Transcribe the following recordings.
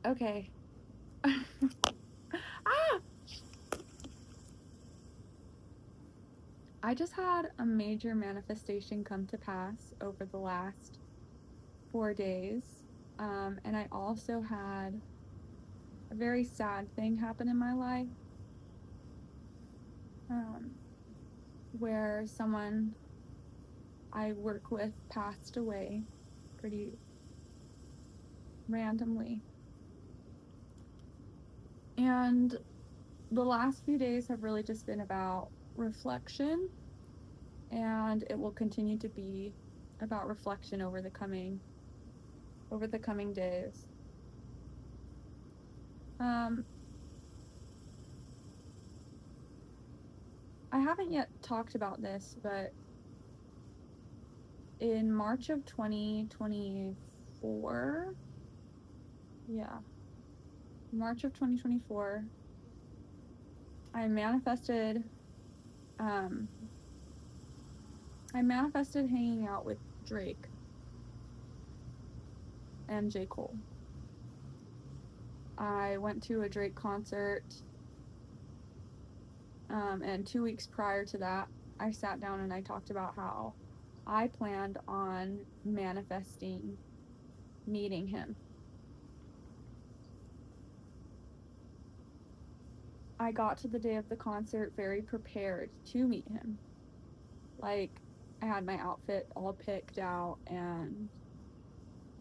Okay. Ah! I just had a major manifestation come to pass over the last 4 days. And I also had a very sad thing happen in my life, um, where someone I work with passed away pretty randomly. And the last few days have really just been about reflection, and it will continue to be about reflection over the coming days. I haven't yet talked about this, but in March of 2024, March of 2024, I manifested hanging out with Drake and J. Cole. I went to a Drake concert, and 2 weeks prior to that, I sat down and I talked about how I planned on manifesting meeting him. I got to the day of the concert very prepared to meet him. Like, I had my outfit all picked out, and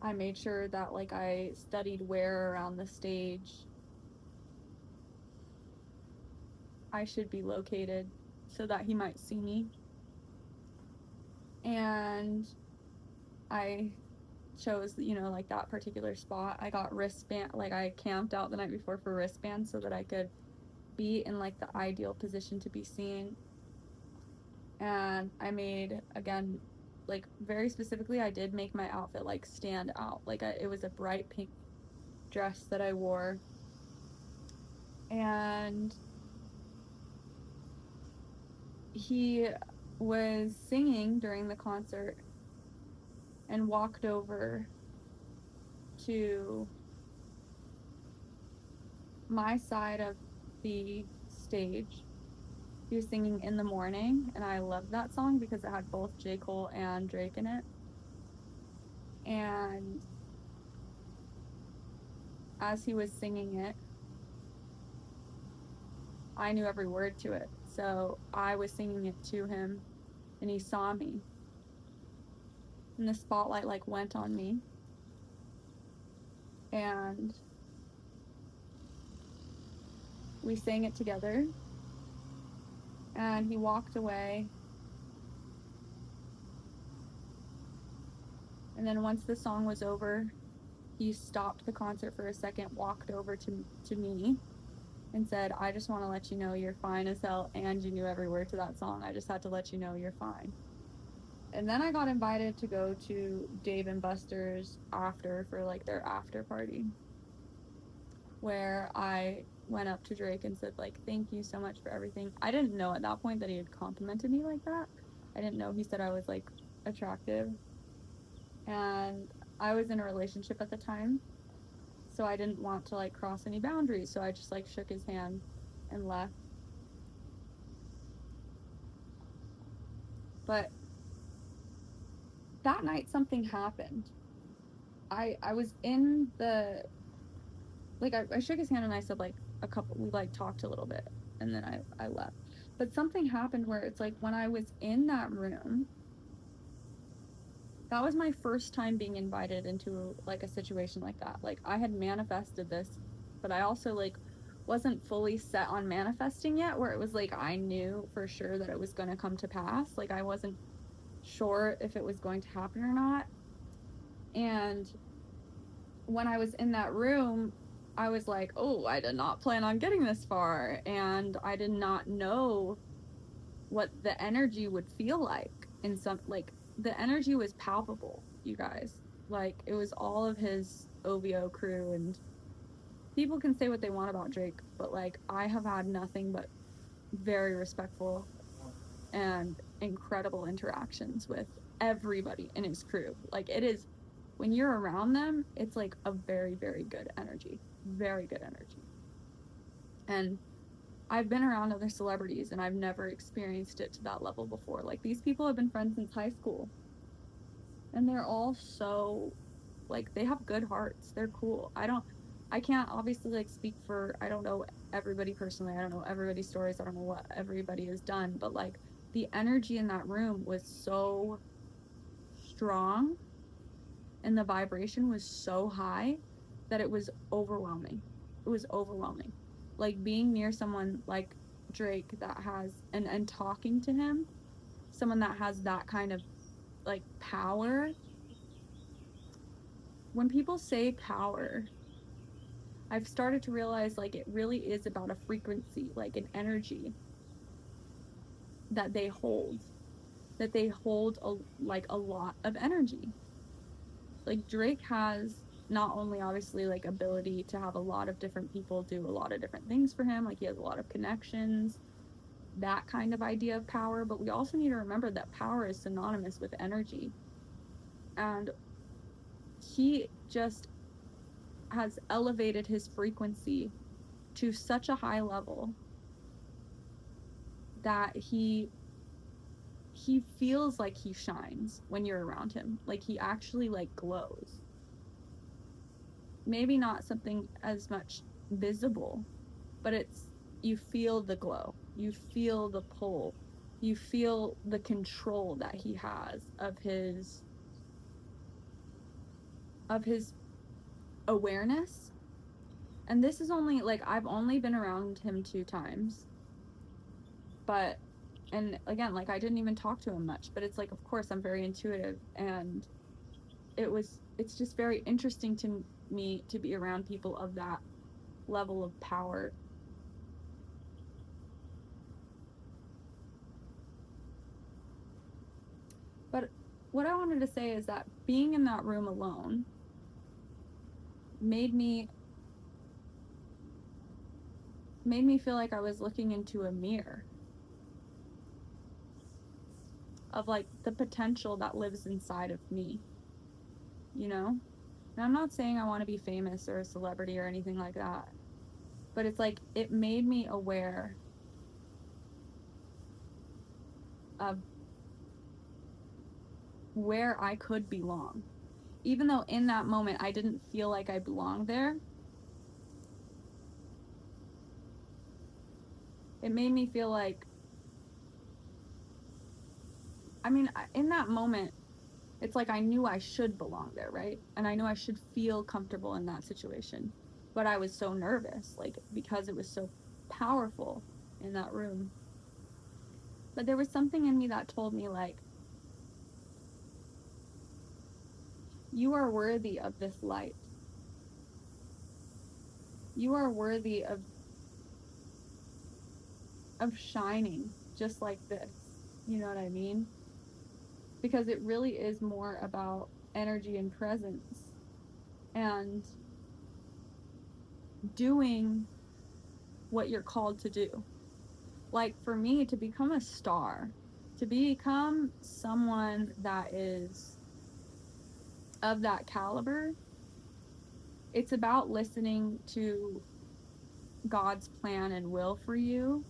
I made sure that, like, I studied where around the stage I should be located so that he might see me. And I chose, like, that particular spot. I got wristband, like, I camped out the night before for wristbands so that I could be in, like, the ideal position to be seen. And I made, again, like, very specifically, I did make my outfit, like, stand out. Like, it was a bright pink dress that I wore. And he was singing during the concert and walked over to my side of the stage. He was singing In the Morning, and I loved that song because it had both J. Cole and Drake in it. And as he was singing it, I knew every word to it. So I was singing it to him, and he saw me. And the spotlight, like, went on me. And we sang it together. And he walked away. And then once the song was over, he stopped the concert for a second, walked over to me, and said, I just want to let you know you're fine as hell, and you knew every word to that song. I just had to let you know you're fine. And then I got invited to go to Dave and Buster's after for, like, their after party, where I went up to Drake and said, like, thank you so much for everything. I didn't know at that point that he had complimented me like that. I didn't know he said I was, like, attractive. And I was in a relationship at the time, so I didn't want to, like, cross any boundaries. So I just, like, shook his hand and left. But that night something happened. I was in the, like, I shook his hand and I said, like, we, like, talked a little bit, and then I left. But something happened where it's like, when I was in that room, that was my first time being invited into, like, a situation like that. Like, I had manifested this, but I also, like, wasn't fully set on manifesting yet, where it was like I knew for sure that it was going to come to pass. Like, I wasn't sure if it was going to happen or not. And when I was in that room, I was like, oh, I did not plan on getting this far, and I did not know what the energy would feel like. And some, like, the energy was palpable, you guys. Like, it was all of his OVO crew, and people can say what they want about Drake, but, like, I have had nothing but very respectful and incredible interactions with everybody in his crew. Like, it is when you're around them, it's like a very, very good energy. Very good energy. And I've been around other celebrities and I've never experienced it to that level before. Like, these people have been friends since high school. And they're all so, like, they have good hearts. They're cool. I can't obviously, like, speak for, I don't know everybody personally. I don't know everybody's stories. I don't know what everybody has done. But, like, the energy in that room was so strong and the vibration was so high that it was overwhelming. It was overwhelming. Like, being near someone like Drake that has, and talking to him, someone that has that kind of, like, power. When people say power, I've started to realize, like, it really is about a frequency, like an energy that they hold a lot of energy. Like, Drake has not only obviously, like, ability to have a lot of different people do a lot of different things for him, like he has a lot of connections, that kind of idea of power, but we also need to remember that power is synonymous with energy. And he just has elevated his frequency to such a high level that he feels like he shines when you're around him. Like, he actually, like, glows. Maybe not something as much visible, but you feel the glow, you feel the pull, you feel the control that he has of his awareness. And this is only, like, I've only been around him 2 times, but, and again, like, I didn't even talk to him much, but it's like, of course I'm very intuitive, and it's just very interesting to me to be around people of that level of power. But what I wanted to say is that being in that room alone made me feel like I was looking into a mirror of, like, the potential that lives inside of me, you know? And I'm not saying I want to be famous or a celebrity or anything like that, but it's like, it made me aware of where I could belong. Even though in that moment I didn't feel like I belonged there, it made me feel like, I mean, in that moment, it's like I knew I should belong there, right? And I knew I should feel comfortable in that situation. But I was so nervous, like, because it was so powerful in that room. But there was something in me that told me, like, you are worthy of this light. You are worthy of shining just like this. You know what I mean? Because it really is more about energy and presence and doing what you're called to do. Like, for me, to become a star, to become someone that is of that caliber, it's about listening to God's plan and will for you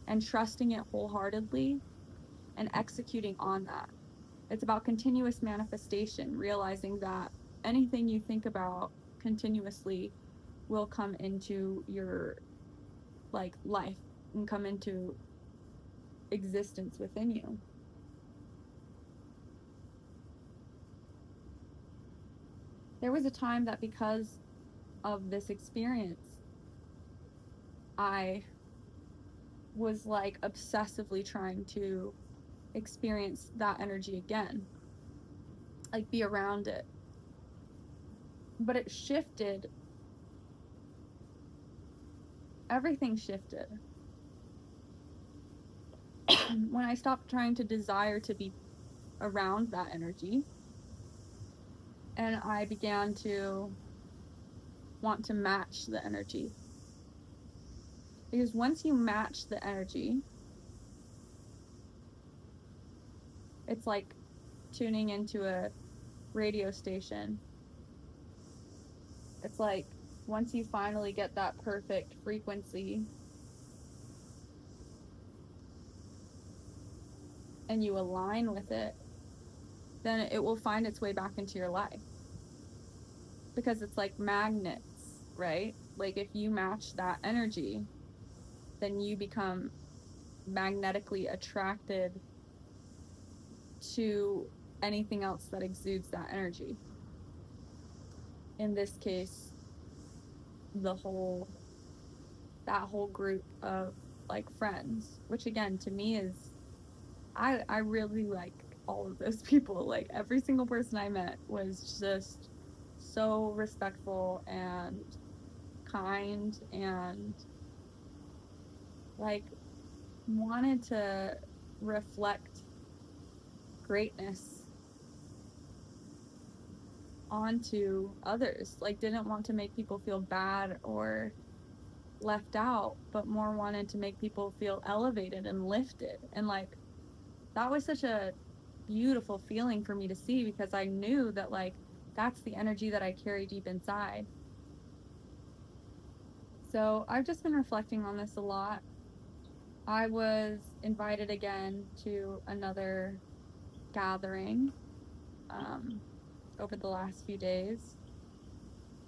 and trusting it wholeheartedly and executing on that. It's about continuous manifestation, realizing that anything you think about continuously will come into your, like, life and come into existence within you. There was a time that because of this experience, I was, like, obsessively trying to experience that energy again, like, be around it. But it shifted. Everything shifted when I stopped trying to desire to be around that energy, and I began to want to match the energy. Because once you match the energy, it's like tuning into a radio station. It's like once you finally get that perfect frequency and you align with it, then it will find its way back into your life. Because it's like magnets, right? Like if you match that energy, then you become magnetically attracted to anything else that exudes that energy. In this case, that whole group of like friends, which again to me is, I really like all of those people. Like every single person I met was just so respectful and kind and like wanted to reflect greatness onto others, like didn't want to make people feel bad or left out, but more wanted to make people feel elevated and lifted. And like that was such a beautiful feeling for me to see, because I knew that like that's the energy that I carry deep inside. So I've just been reflecting on this a lot. I was invited again to another gathering over the last few days.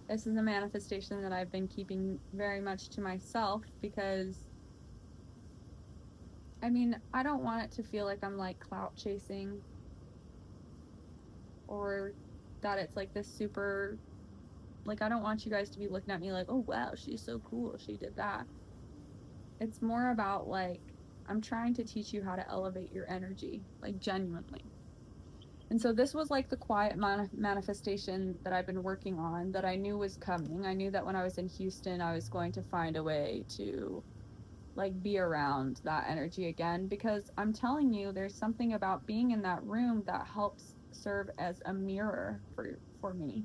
This is a manifestation that I've been keeping very much to myself, because I mean, I don't want it to feel like I'm like clout chasing, or that it's like this super, like I don't want you guys to be looking at me like, oh wow, she's so cool, she did that. It's more about like, I'm trying to teach you how to elevate your energy, like genuinely. And so this was like the quiet manifestation that I've been working on, that I knew was coming. I knew that when I was in Houston, I was going to find a way to like be around that energy again, because I'm telling you, there's something about being in that room that helps serve as a mirror for me.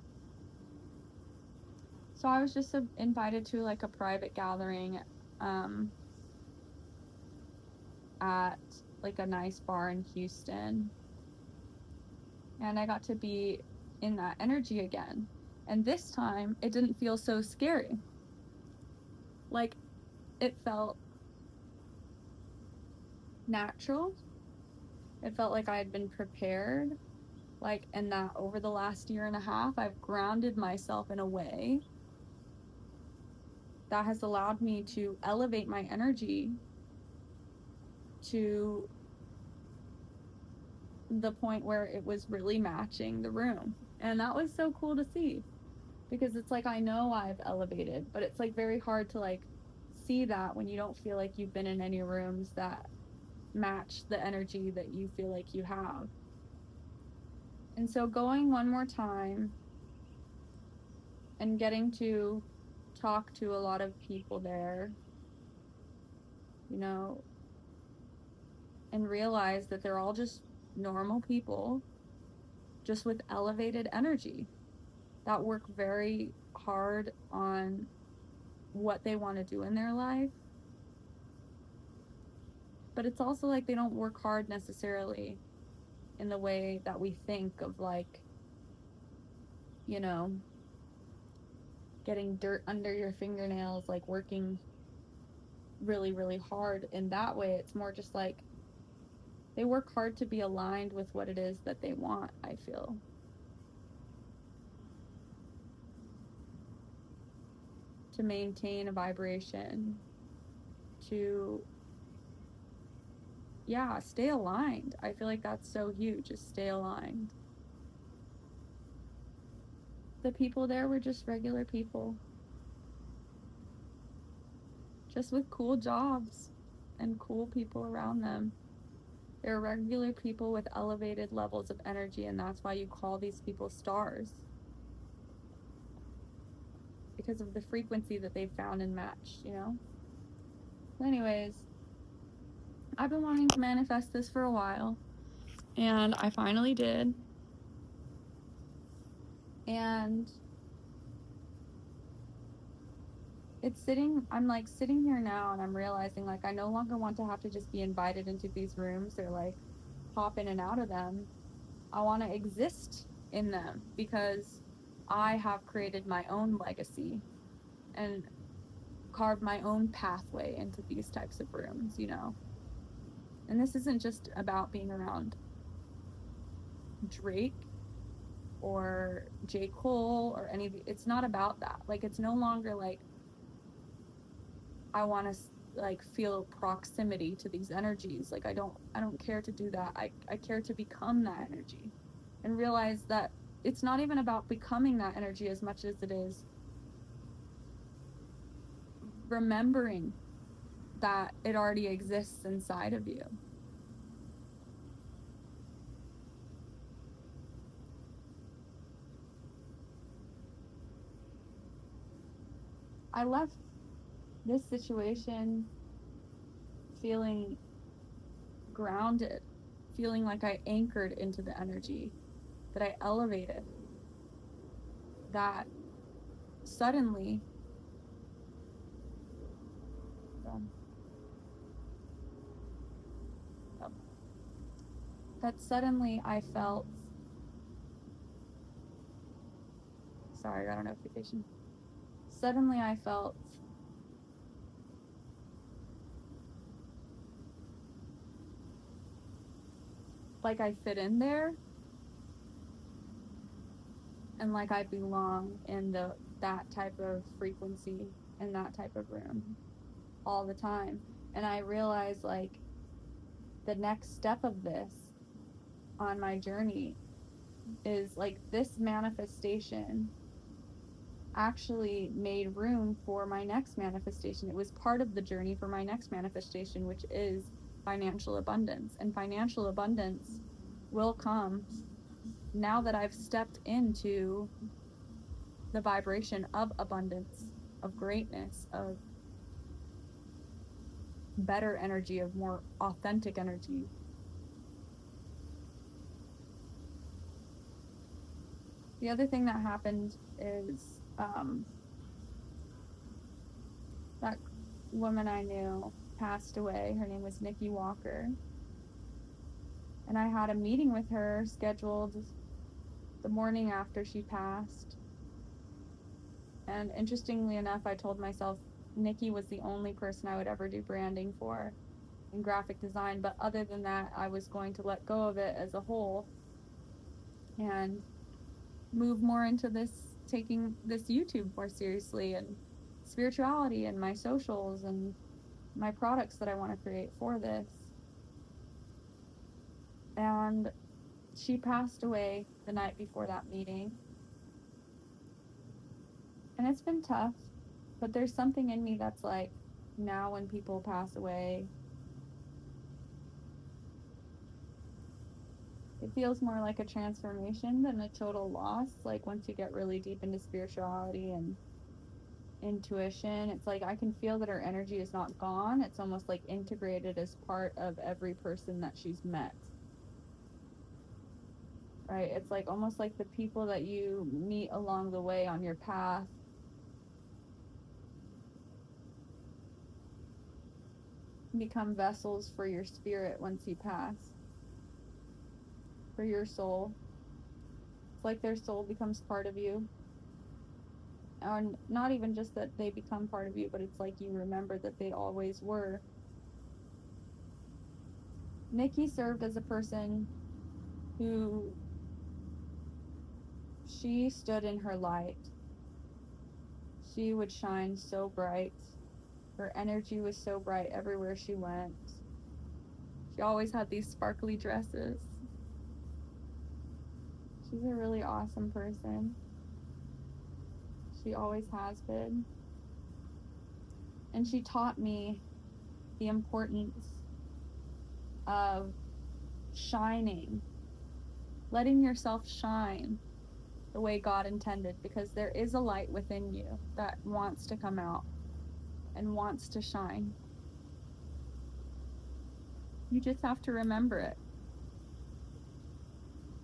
So I was just invited to like a private gathering at like a nice bar in Houston, and I got to be in that energy again. And this time it didn't feel so scary. Like it felt natural. It felt like I had been prepared. Like, and that over the last year and a half, I've grounded myself in a way that has allowed me to elevate my energy to the point where it was really matching the room. And that was so cool to see, because it's like I know I've elevated, but it's like very hard to like see that when you don't feel like you've been in any rooms that match the energy that you feel like you have. And so going one more time and getting to talk to a lot of people there, you know, and realize that they're all just normal people, just with elevated energy, that work very hard on what they want to do in their life. But it's also like they don't work hard necessarily in the way that we think of, like, you know, getting dirt under your fingernails, like working really, really hard in that way. It's more just like they work hard to be aligned with what it is that they want, I feel. To maintain a vibration, to, yeah, stay aligned. I feel like that's so huge, just stay aligned. The people there were just regular people, just with cool jobs and cool people around them. They're regular people with elevated levels of energy, and that's why you call these people stars, because of the frequency that they found and matched, you know? So anyways, I've been wanting to manifest this for a while, and I finally did. And I'm like sitting here now, and I'm realizing like I no longer want to have to just be invited into these rooms or like pop in and out of them. I want to exist in them, because I have created my own legacy and carved my own pathway into these types of rooms, you know. And this isn't just about being around Drake or J. Cole or any of the, it's not about that. Like, it's no longer like I want to like feel proximity to these energies. Like, I don't care to do that. I care to become that energy and realize that it's not even about becoming that energy as much as it is remembering that it already exists inside of you. I left this situation feeling grounded, feeling like I anchored into the energy, that I elevated, that suddenly I felt, sorry, I got a notification. Suddenly I felt like I fit in there and like I belong in that type of frequency in that type of room all the time. And I realized, like, the next step of this on my journey is like this manifestation actually made room for my next manifestation. It was part of the journey for my next manifestation, which is financial abundance. And financial abundance will come now that I've stepped into the vibration of abundance, of greatness, of better energy, of more authentic energy. The other thing that happened is that woman I knew passed away. Her name was Nikki Walker. And I had a meeting with her scheduled the morning after she passed. And interestingly enough, I told myself Nikki was the only person I would ever do branding for in graphic design. But other than that, I was going to let go of it as a whole and move more into this, taking this YouTube more seriously, and spirituality and my socials and my products that I want to create for this. And she passed away the night before that meeting. And it's been tough, but there's something in me that's like, now when people pass away, it feels more like a transformation than a total loss. Like, once you get really deep into spirituality and intuition, it's like I can feel that her energy is not gone. It's almost like integrated as part of every person that she's met. Right? It's like almost like the people that you meet along the way on your path become vessels for your spirit once you pass, for your soul. It's like their soul becomes part of you. And not even just that they become part of you, but it's like you remember that they always were. Nikki served as a person who, she stood in her light. She would shine so bright. Her energy was so bright everywhere she went. She always had these sparkly dresses. She's a really awesome person. She always has been. And she taught me the importance of shining, letting yourself shine the way God intended, because there is a light within you that wants to come out and wants to shine. You just have to remember it.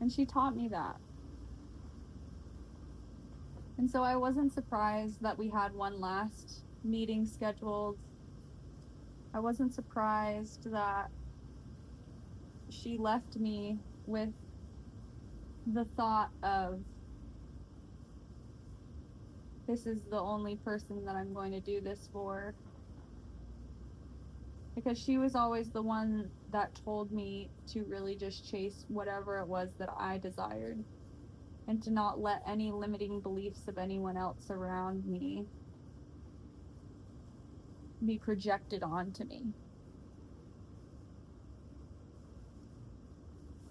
And she taught me that. And so I wasn't surprised that we had one last meeting scheduled. I wasn't surprised that she left me with the thought of, this is the only person that I'm going to do this for. Because she was always the one that told me to really just chase whatever it was that I desired, and to not let any limiting beliefs of anyone else around me be projected onto me.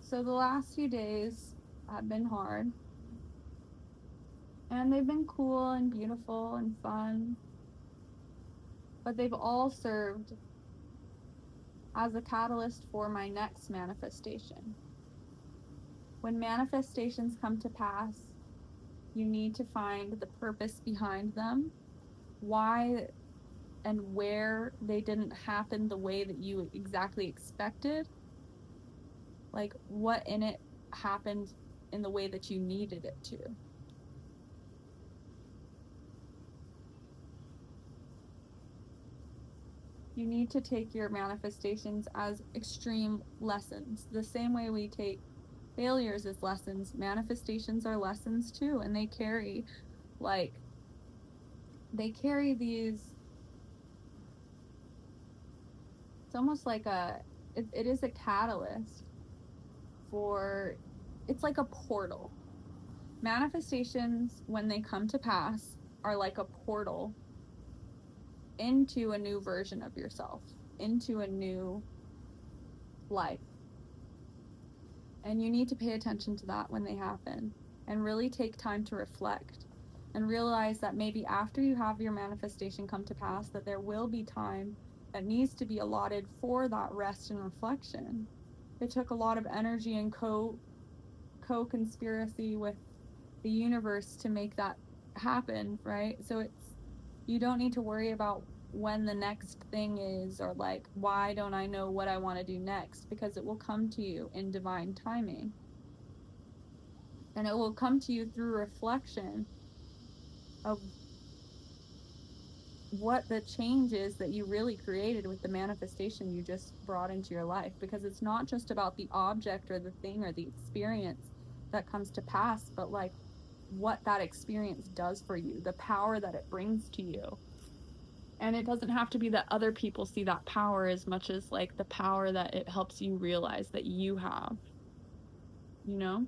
So the last few days have been hard, and they've been cool and beautiful and fun, but they've all served as a catalyst for my next manifestation. When manifestations come to pass, you need to find the purpose behind them, why and where they didn't happen the way that you exactly expected. Like, what in it happened in the way that you needed it to. You need to take your manifestations as extreme lessons. The same way we take failures as lessons, manifestations are lessons too, and they carry these, it's almost like it is a catalyst for, it's like a portal. Manifestations, when they come to pass, are like a portal into a new version of yourself, into a new life. And you need to pay attention to that when they happen, and really take time to reflect and realize that maybe after you have your manifestation come to pass, that there will be time that needs to be allotted for that rest and reflection. It took a lot of energy and co-conspiracy with the universe to make that happen, right? So you don't need to worry about when the next thing is, or like, why don't I know what I want to do next, because it will come to you in divine timing, and it will come to you through reflection of what the change is that you really created with the manifestation you just brought into your life. Because it's not just about the object or the thing or the experience that comes to pass, but like what that experience does for you, the power that it brings to you. And it doesn't have to be that other people see that power as much as like the power that it helps you realize that you have, you know?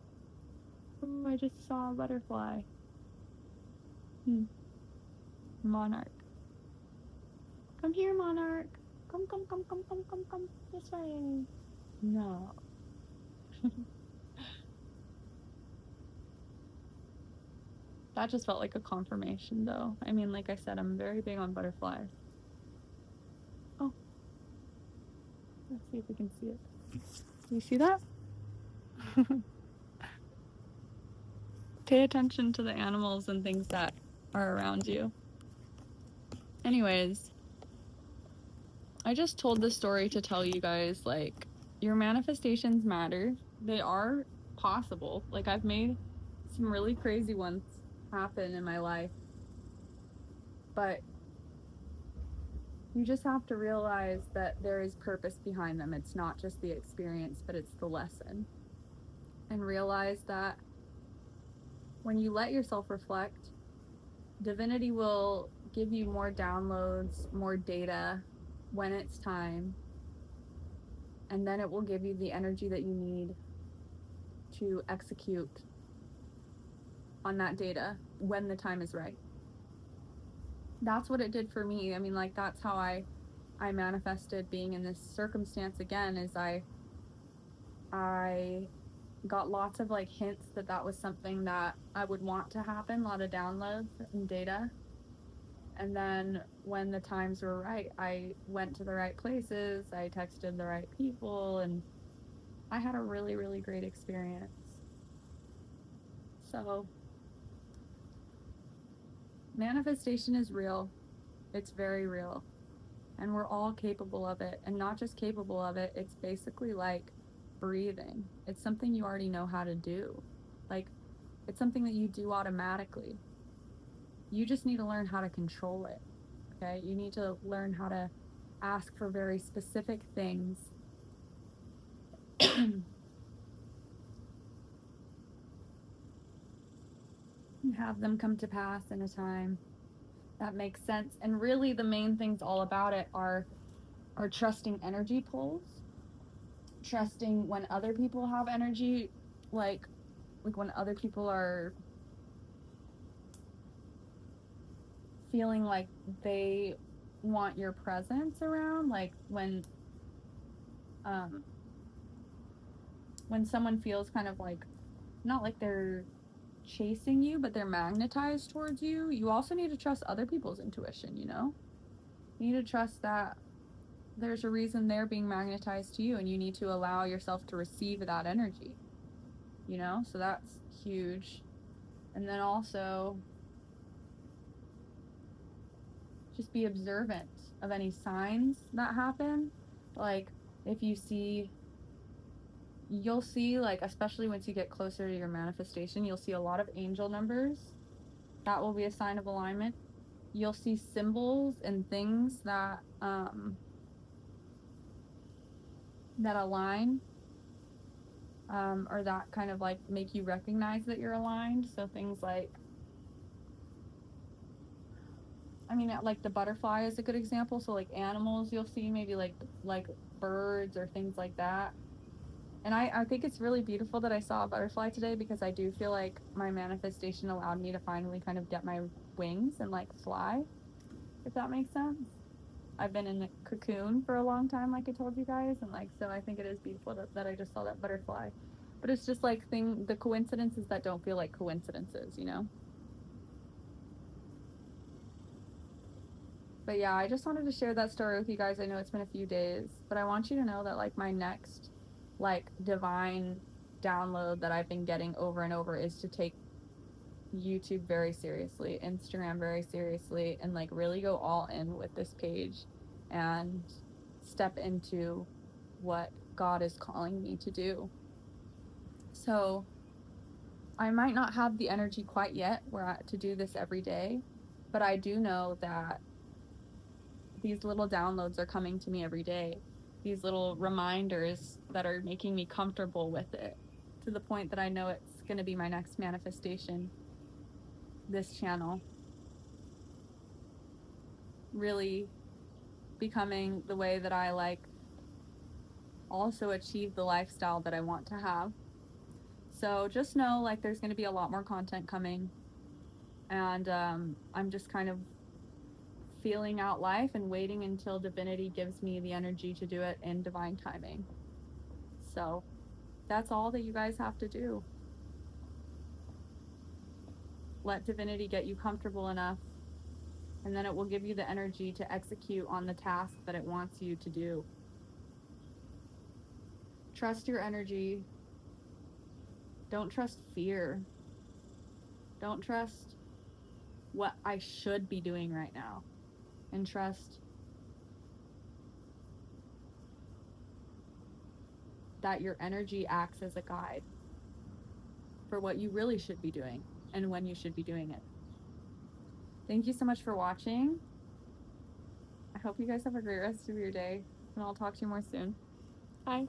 Oh, I just saw a butterfly. Monarch. Come here, Monarch. Come. This way. No. That just felt like a confirmation, though. I mean, like I said, I'm very big on butterflies. Oh. Let's see if we can see it. Do you see that? Pay attention to the animals and things that are around you. Anyways, I just told this story to tell you guys, like, your manifestations matter. They are possible. Like, I've made some really crazy ones happen in my life. But you just have to realize that there is purpose behind them. It's not just the experience, but it's the lesson. And realize that when you let yourself reflect, divinity will give you more downloads, more data when it's time. And then it will give you the energy that you need to execute on that data when the time is right. That's what it did for me. I mean, like, that's how I manifested being in this circumstance again, is I got lots of like hints that was something that I would want to happen, a lot of downloads and data. And then when the times were right, I went to the right places, I texted the right people, and I had a really, really great experience. So manifestation is real. It's very real. And we're all capable of it. And not just capable of it, it's basically like breathing. It's something you already know how to do. Like, it's something that you do automatically. You just need to learn how to control it. Okay? You need to learn how to ask for very specific things and have them come to pass in a time that makes sense. And really the main things all about it are trusting energy pulls, trusting when other people have energy, like when other people are feeling like they want your presence around, like when someone feels kind of like not like they're chasing you, but they're magnetized towards you. You also need to trust other people's intuition, you know? You need to trust that there's a reason they're being magnetized to you, and you need to allow yourself to receive that energy, you know? So that's huge. And then also just be observant of any signs that happen. Like if you see, you'll see, like, especially once you get closer to your manifestation, you'll see a lot of angel numbers. That will be a sign of alignment. You'll see symbols and things that that align, or that kind of like make you recognize that you're aligned. So things like, I mean, like the butterfly is a good example. So like animals, you'll see maybe like birds or things like that. And I think it's really beautiful that I saw a butterfly today, because I do feel like my manifestation allowed me to finally kind of get my wings and like fly, if that makes sense. I've been in a cocoon for a long time, like I told you guys, and like, so I think it is beautiful that I just saw that butterfly. But it's just like the coincidences that don't feel like coincidences, you know? But yeah, I just wanted to share that story with you guys. I know it's been a few days, but I want you to know that like my next like divine download that I've been getting over and over is to take YouTube very seriously, Instagram very seriously, and like really go all in with this page and step into what God is calling me to do. So I might not have the energy quite yet to do this every day, but I do know that these little downloads are coming to me every day. These little reminders that are making me comfortable with it, to the point that I know it's going to be my next manifestation. This channel really becoming the way that I like also achieve the lifestyle that I want to have. So just know like there's going to be a lot more content coming, and I'm just kind of feeling out life and waiting until divinity gives me the energy to do it in divine timing. So that's all that you guys have to do. Let divinity get you comfortable enough, and then it will give you the energy to execute on the task that it wants you to do. Trust your energy. Don't trust fear. Don't trust what I should be doing right now. And trust that your energy acts as a guide for what you really should be doing and when you should be doing it. Thank you so much for watching. I hope you guys have a great rest of your day, and I'll talk to you more soon. Bye.